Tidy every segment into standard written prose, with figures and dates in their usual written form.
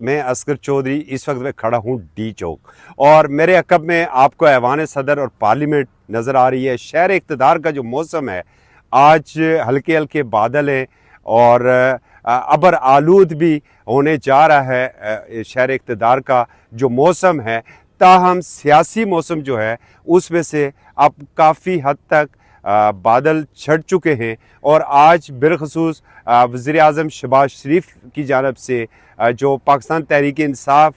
मैं असगर चौधरी इस वक्त मैं खड़ा हूँ डी चौक और मेरे अकब में आपको ऐवान सदर और पार्लियामेंट नज़र आ रही है। शहर इक़्तिदार का जो मौसम है आज हल्के हल्के बादल हैं और अबर आलूद भी होने जा रहा है। शहर इक़्तिदार का जो मौसम है ताहम सियासी मौसम जो है उसमें से अब काफ़ी हद तक बादल छट चुके हैं और आज बिलखसूस वज़ीर आज़म शहबाज शरीफ की जानब से जो पाकिस्तान तहरीक इंसाफ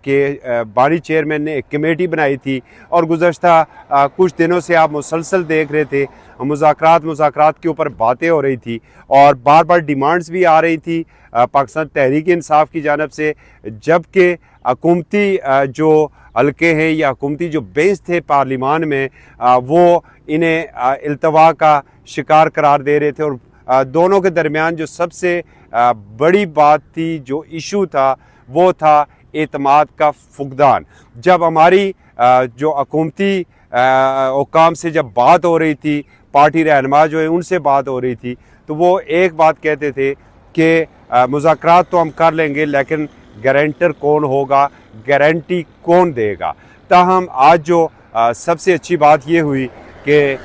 के बानी चेयरमैन ने एक कमेटी बनाई थी और गुज़श्ता कुछ दिनों से आप मुसलसल देख रहे थे मुज़ाकरात के ऊपर बातें हो रही थी और बार बार डिमांड्स भी आ रही थी पाकिस्तान तहरीक इंसाफ की जानब से, जबकि हुकूमती जो हल्के हैं या हुकूमती जो बेंच थे पार्लिमान में वो इन्हें इल्तवा का शिकार करार दे रहे थे। और दोनों के दरमियान जो सबसे बड़ी बात थी, जो इशू था, वो था एतमाद का फुकदान। जब हमारी जो हुकूमती हुकाम से जब बात हो रही थी, पार्टी रहनुमा जो है उनसे बात हो रही थी, तो वो एक बात कहते थे कि मुज़ाकरात तो हम कर लेंगे लेकिन गारंटर कौन होगा, गारंटी कौन देगा। ताहम आज जो सबसे अच्छी बात ये हुई कि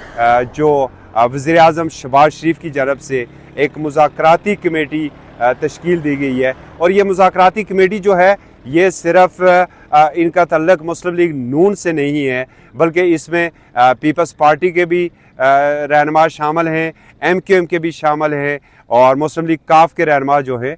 जो वज़ीर आज़म शहबाज शरीफ की जानब से एक मुज़ाकराती कमेटी तश्कील दी गई है और ये मुज़ाकराती कमेटी जो है ये सिर्फ़ इनका तल्लक मुस्लिम लीग नून से नहीं है, बल्कि इसमें पीपल्स पार्टी के भी रहनुमा शामिल हैं, MQM के भी शामिल हैं और मुस्लिम लीग काफ के रहनुमा जो हैं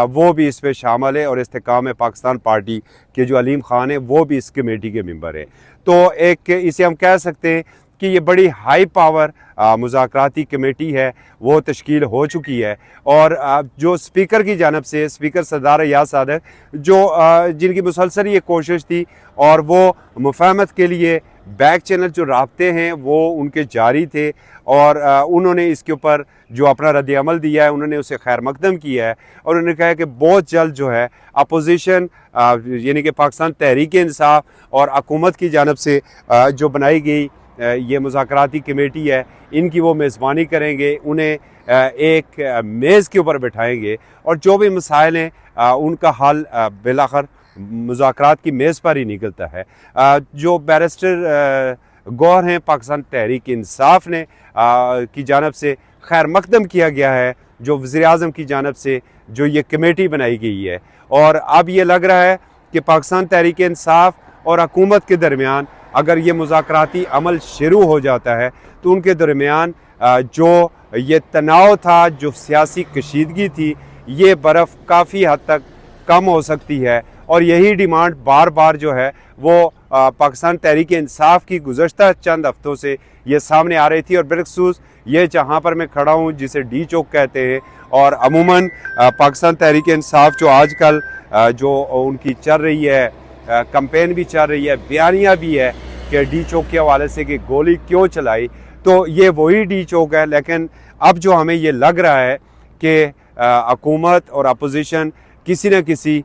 वो भी इसमें शामिल है और इस्तेकाम पाकिस्तान पार्टी के जो अलीम खान है वो भी इस कमेटी के मेंबर है। तो एक इसे हम कह सकते हैं कि ये बड़ी हाई पावर मुज़ाकराती कमेटी है, वो तश्कील हो चुकी है। और जो स्पीकर की जानब से स्पीकर सरदार अयाज सादक जो जिनकी मुसलसल ये कोशिश थी और वो मुफाहमत के लिए बैक चैनल जो राब्ते हैं वो उनके जारी थे और उन्होंने इसके ऊपर जो अपना रद्द अमल दिया है उन्होंने उसे खैर मकदम किया है और उन्होंने कहा कि बहुत जल्द जो है अपोजिशन यानी कि पाकिस्तान तहरीक इंसाफ और हुकूमत की जानब से जो बनाई गई ये मुज़ाकराती कमेटी है इनकी वो मेज़बानी करेंगे, उन्हें एक मेज़ के ऊपर बिठाएंगे और जो भी मसाइल हैं उनका हल बिलाखिर मुज़ाकरात की मेज़ पर ही निकलता है। जो बैरिस्टर गौहर हैं पाकिस्तान तहरीक इंसाफ ने की जानब से खैर मकदम किया गया है, जो वज़ीर आज़म की जानब से जो ये कमेटी बनाई गई है और अब ये लग रहा है कि पाकिस्तान तहरीक इंसाफ और हुकूमत के दरमियान अगर ये मुज़ाकराती अमल शुरू हो जाता है तो उनके दरमियान जो ये तनाव था, जो सियासी कशीदगी थी, ये बर्फ़ काफ़ी हद तक कम हो सकती है। और यही डिमांड बार बार जो है वो पाकिस्तान तहरीक इंसाफ की गुज़श्ता चंद हफ्तों से ये सामने आ रही थी और बिलखसूस ये जहाँ पर मैं खड़ा हूँ जिसे डी चौक कहते हैं और अमूमन पाकिस्तान तहरीक इंसाफ जो आजकल जो उनकी चल रही है कैंपेन भी चल रही है, बयानिया भी है कि डी चौक के हवाले से कि गोली क्यों चलाई, तो ये वही डी चौक है। लेकिन अब जो हमें ये लग रहा है कि हुकूमत और अपोजिशन किसी न किसी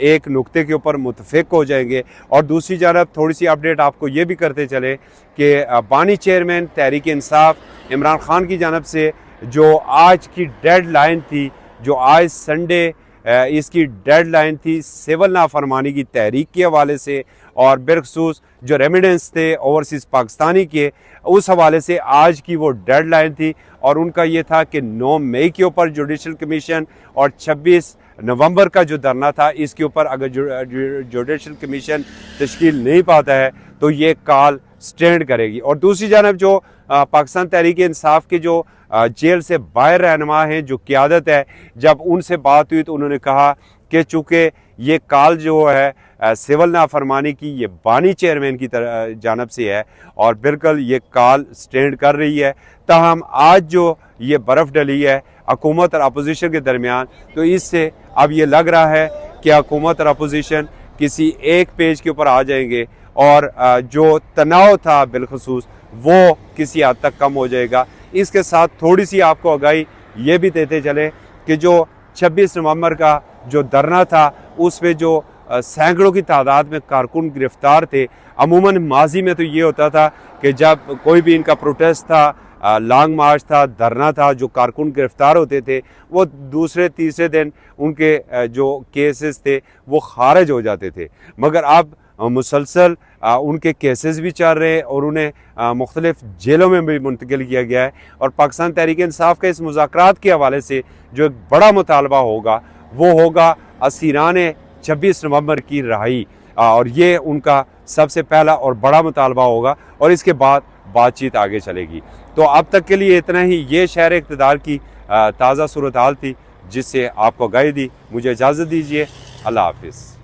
एक नुक्ते के ऊपर मुतफिक हो जाएंगे। और दूसरी जानब थोड़ी सी अपडेट आपको ये भी करते चले कि बानी चेयरमैन तहरीक इंसाफ इमरान खान की जानब से जो आज की डेड लाइन थी, जो आज संडे इसकी डेडलाइन थी सिविल नाफरमानी की तहरीक के हवाले से और बिलखसूस जो रेमिडेंस थे ओवरसीज़ पाकिस्तानी के, उस हवाले से आज की वो डेडलाइन थी और उनका ये था कि 9 मई के ऊपर जुडिशल कमीशन और 26 नवंबर का जो धरना था इसके ऊपर अगर जुडिशल कमीशन तश्कील नहीं पाता है तो ये कॉल स्टैंड करेगी। और दूसरी जानब जो पाकिस्तान तहरीक इंसाफ के जो जेल से बाहर रहनुमा हैं, जो क़यादत है, जब उनसे बात हुई तो उन्होंने कहा कि चूँकि ये कॉल जो है सिविल नाफरमानी की ये बानी चेयरमैन की जानब से है और बिल्कुल ये कॉल स्टैंड कर रही है। ताहम आज जो ये बर्फ़ डली है हुकूमत और अपोजिशन के दरमियान, तो इससे अब ये लग रहा है कि हुकूमत और अपोजिशन किसी एक पेज के ऊपर आ जाएंगे और जो तनाव था बिलखसूस वो किसी हद तक कम हो जाएगा। इसके साथ थोड़ी सी आपको आगाही ये भी देते चले कि जो 26 नवंबर का जो धरना था उसमें जो सैकड़ों की तादाद में कारकुन गिरफ्तार थे। अमूमन माजी में तो ये होता था कि जब कोई भी इनका प्रोटेस्ट था लॉन्ग मार्च था, धरना था, जो कारकुन गिरफ्तार होते थे वो दूसरे तीसरे दिन उनके जो केसेस थे वो खारिज हो जाते थे। मगर अब मुसलसल उनके केसेस भी चल रहे हैं और उन्हें मुख्तलिफ जेलों में भी मुंतकिल किया गया है। और पाकिस्तान तहरीक इंसाफ के इस मुज़ाकरात के हवाले से जो एक बड़ा मुतालबा होगा वो होगा असीरान 26 नवंबर की रिहाई, और ये उनका सबसे पहला और बड़ा मुतालबा होगा और इसके बाद बातचीत आगे चलेगी। तो अब तक के लिए इतना ही। ये शहर इक़्तिदार की ताज़ा सूरत हाल थी जिससे आपको आगाही दी। मुझे इजाज़त दीजिए। अल्लाह हाफ़िज़।